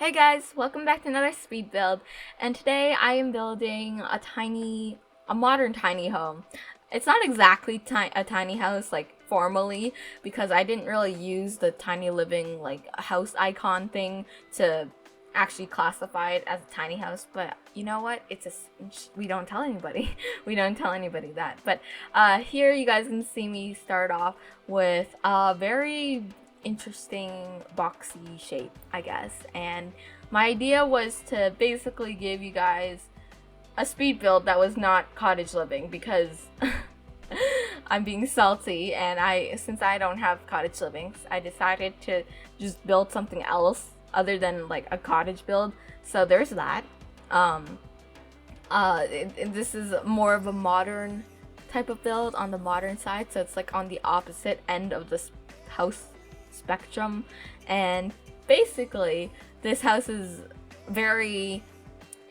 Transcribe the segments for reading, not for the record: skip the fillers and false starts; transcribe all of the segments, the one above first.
Hey guys, welcome back to another speed build, and today I am building a modern tiny home. It's not exactly a tiny house like formally because I didn't really use the tiny living like house icon thing to actually classify it as a tiny house, but you know what? We don't tell anybody. We don't tell anybody that. But here you guys can see me start off with a very interesting boxy shape, I guess. And my idea was to basically give you guys a speed build that was not cottage living because I'm being salty, and since I don't have cottage living, I decided to just build something else other than like a cottage build. So there's that. This is more of a modern type of build on the modern side, so it's like on the opposite end of this house spectrum. And basically this house is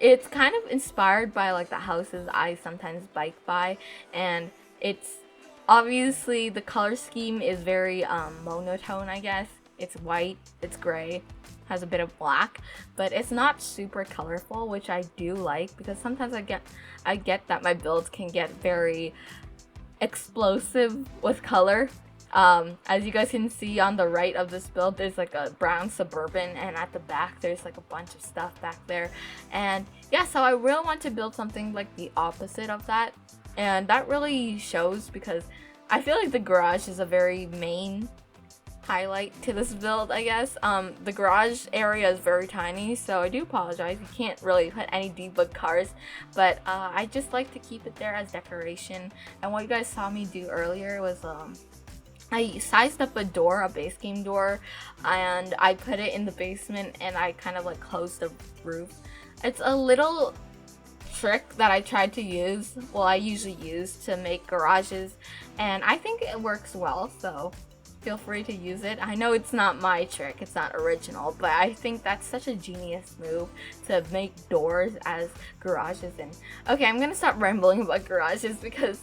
it's kind of inspired by like the houses I sometimes bike by, and it's obviously the color scheme is very monotone, I guess. It's white, it's gray, has a bit of black, but it's not super colorful, which I do like because sometimes I get that my builds can get very explosive with color. As you guys can see on the right of this build, there's like a brown Suburban, and at the back there's like a bunch of stuff back there. And yeah, so I really want to build something like the opposite of that, and that really shows because I feel like the garage is a very main highlight to this build, I guess. The garage area is very tiny, so I do apologize. You can't really put any debug cars, but I just like to keep it there as decoration. And what you guys saw me do earlier was I sized up a door, a base game door, and I put it in the basement, and I kind of like closed the roof. It's a little trick that I tried to use, well, I usually use to make garages, and I think it works well, so feel free to use it. I know it's not my trick, it's not original, but I think that's such a genius move to make doors as garages. And okay, I'm gonna stop rambling about garages because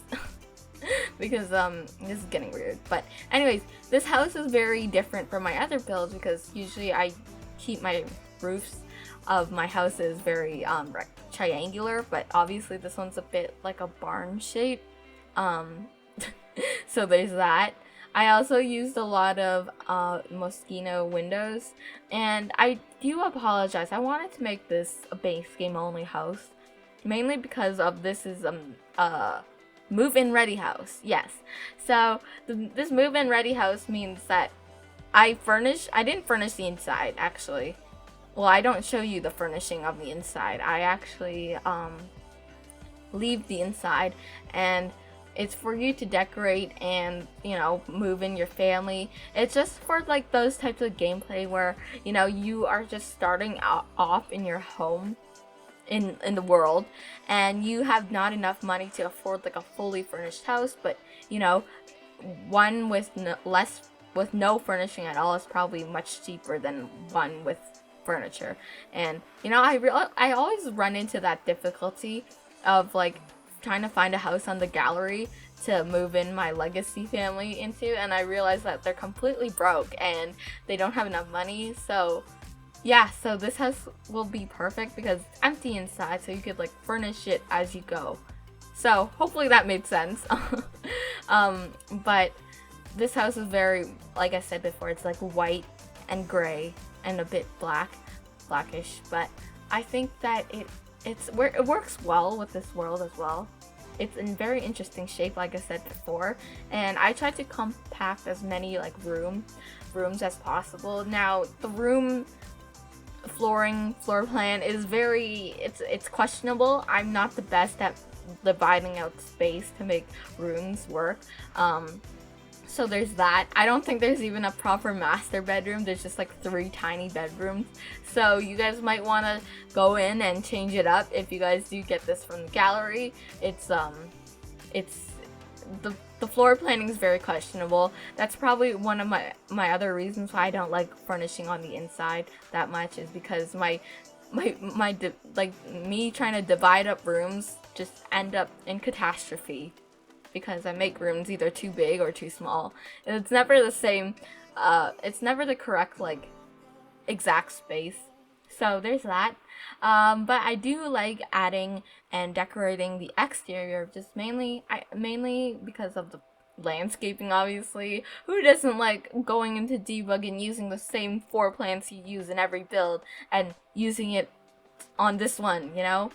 because this is getting weird. But anyways, this house is very different from my other builds because usually I keep my roofs of my houses very triangular, but obviously this one's a bit like a barn shape. So there's that. I also used a lot of Moschino windows, and I do apologize. I wanted to make this a base game only house, mainly because of this is move-in ready house. Yes, so this move-in ready house means that I didn't furnish the inside, actually. Well, I don't show you the furnishing of the inside. I actually leave the inside, and it's for you to decorate and, you know, move in your family. It's just for like those types of gameplay where, you know, you are just starting off in your home in the world, and you have not enough money to afford like a fully furnished house, but you know, one with no furnishing at all is probably much cheaper than one with furniture. And you know, I always run into that difficulty of like trying to find a house on the gallery to move in my legacy family into, and I realize that they're completely broke and they don't have enough money. So yeah, so this house will be perfect because it's empty inside, so you could like furnish it as you go. So hopefully that made sense. But this house is very, like I said before, it's like white and gray and a bit blackish. But I think that it works well with this world as well. It's in very interesting shape, like I said before, and I tried to compact as many like rooms as possible. Now the floor plan is it's questionable. I'm not the best at dividing out space to make rooms work. So there's that. I don't think there's even a proper master bedroom. There's just like 3 tiny bedrooms. So you guys might want to go in and change it up if you guys do get this from the gallery. It's the floor planning is very questionable. That's probably one of my other reasons why I don't like furnishing on the inside that much, is because me trying to divide up rooms just end up in catastrophe because I make rooms either too big or too small. And it's never the same, it's never the correct like exact space. So there's that. But I do like adding and decorating the exterior, just mainly because of the landscaping, obviously. Who doesn't like going into debug and using the same 4 plants you use in every build and using it on this one, you know?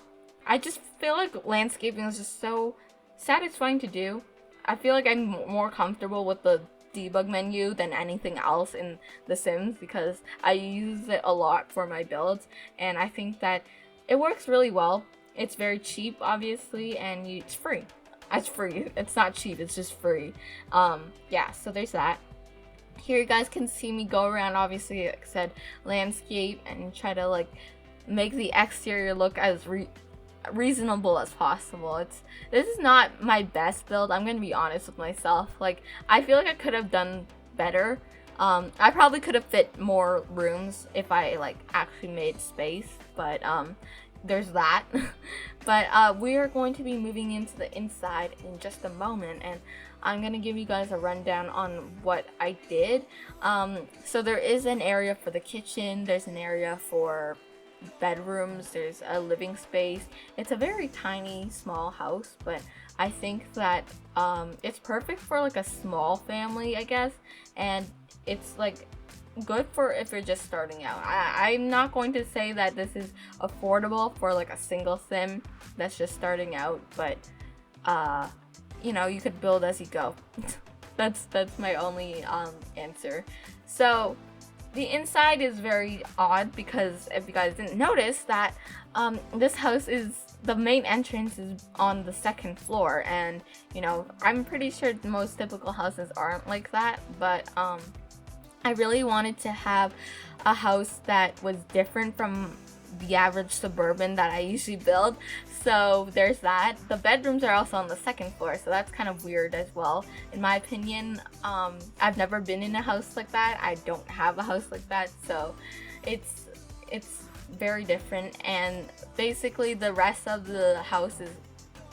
I just feel like landscaping is just so satisfying to do. I feel like I'm more comfortable with the debug menu than anything else in The Sims because I use it a lot for my builds, and I think that it works really well. It's very cheap, obviously, and it's free. It's free. It's not cheap, it's just free. Yeah, so there's that. Here you guys can see me go around, obviously, like I said, landscape, and try to like make the exterior look as reasonable as possible. This is not my best build, I'm gonna be honest with myself. Like, I feel like I could have done better. I probably could have fit more rooms if I like actually made space, but there's that. But we are going to be moving into the inside in just a moment, and I'm gonna give you guys a rundown on what I did. So there is an area for the kitchen, there's an area for bedrooms, there's a living space. It's a very tiny, small house, but I think that it's perfect for like a small family, I guess, and it's like good for if you're just starting out. I'm not going to say that this is affordable for like a single sim that's just starting out, but you know, you could build as you go. that's my only answer. So the inside is very odd because if you guys didn't notice that this house is, the main entrance is on the 2nd floor, and you know, I'm pretty sure most typical houses aren't like that, but I really wanted to have a house that was different from the average suburban that I usually build. So there's that. The bedrooms are also on the 2nd floor, so that's kind of weird as well, in my opinion. I've never been in a house like that. I don't have a house like that, so it's very different. And basically the rest of the house is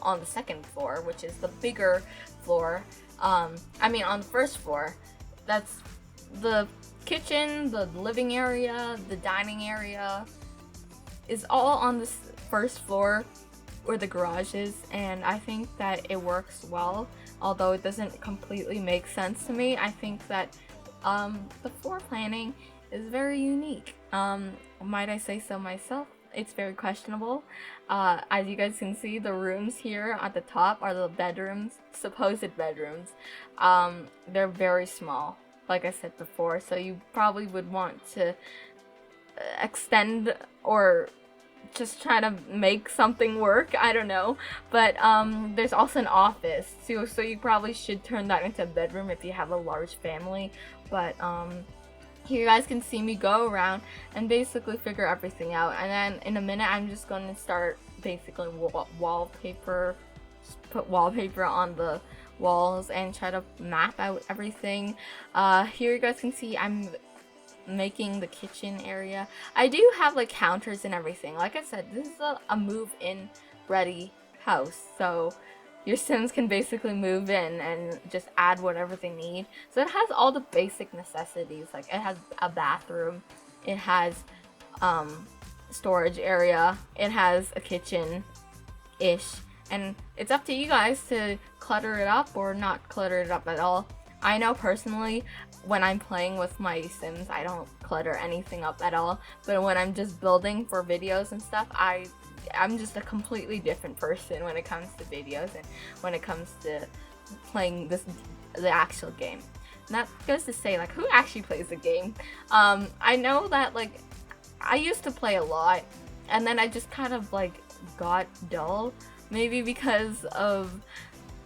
on the 2nd floor, which is the bigger floor. I mean, on the 1st floor, that's the kitchen, the living area, the dining area is all on this 1st floor where the garage is, and I think that it works well, although it doesn't completely make sense to me. I think that the floor planning is very unique. Might I say so myself? It's very questionable. As you guys can see, the rooms here at the top are the bedrooms, supposed bedrooms. They're very small, like I said before, so you probably would want to extend or just try to make something work, I don't know. But there's also an office, so you probably should turn that into a bedroom if you have a large family. But here you guys can see me go around and basically figure everything out, and then in a minute I'm just going to start basically wallpaper, put wallpaper on the walls and try to map out everything. Here you guys can see I'm making the kitchen area. I do have like counters and everything. Like I said, this is a move-in ready house, so your Sims can basically move in and just add whatever they need. So it has all the basic necessities. Like, it has a bathroom, it has storage area, it has a kitchen-ish, and it's up to you guys to clutter it up or not clutter it up at all. I know personally, when I'm playing with my Sims, I don't clutter anything up at all, but when I'm just building for videos and stuff, I'm just a completely different person when it comes to videos and when it comes to playing the actual game. And that goes to say, like, who actually plays the game? I know that, like, I used to play a lot, and then I just kind of, like, got dull, maybe because of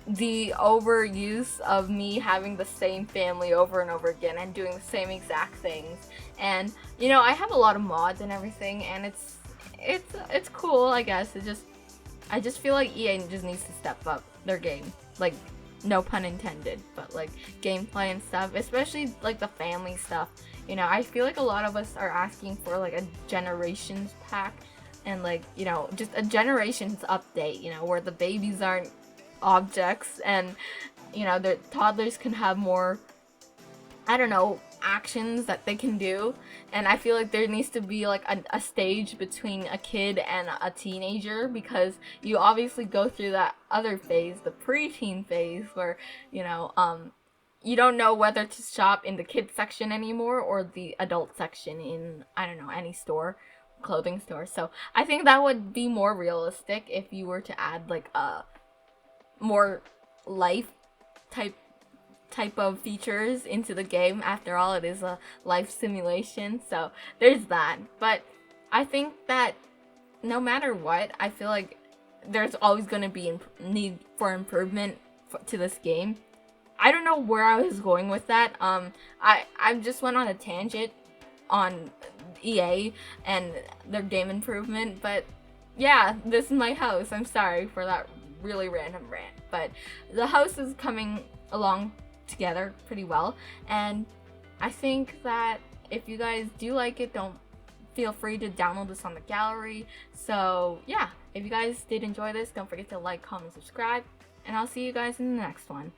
the overuse of me having the same family over and over again and doing the same exact things. And you know, I have a lot of mods and everything, and it's cool, I guess. I just feel like EA just needs to step up their game, like, no pun intended, but like gameplay and stuff, especially like the family stuff. You know, I feel like a lot of us are asking for like a generations pack and, like, you know, just a generations update, you know, where the babies aren't objects and, you know, the toddlers can have more, I don't know, actions that they can do, and I feel like there needs to be like a stage between a kid and a teenager, because you obviously go through that other phase, the preteen phase, where you don't know whether to shop in the kids section anymore or the adult section in, I don't know, any store, clothing store. So I think that would be more realistic if you were to add like a more life type of features into the game. After all, it is a life simulation, so there's that. But I think that no matter what, I feel like there's always going to be need for improvement to this game. I don't know where I was going with that. I just went on a tangent on EA and their game improvement, but yeah, this is my house. I'm sorry for that really random rant, but the house is coming along together pretty well, and I think that if you guys do like it, don't feel free to download this on the gallery. So yeah, if you guys did enjoy this, don't forget to like, comment, subscribe, and I'll see you guys in the next one.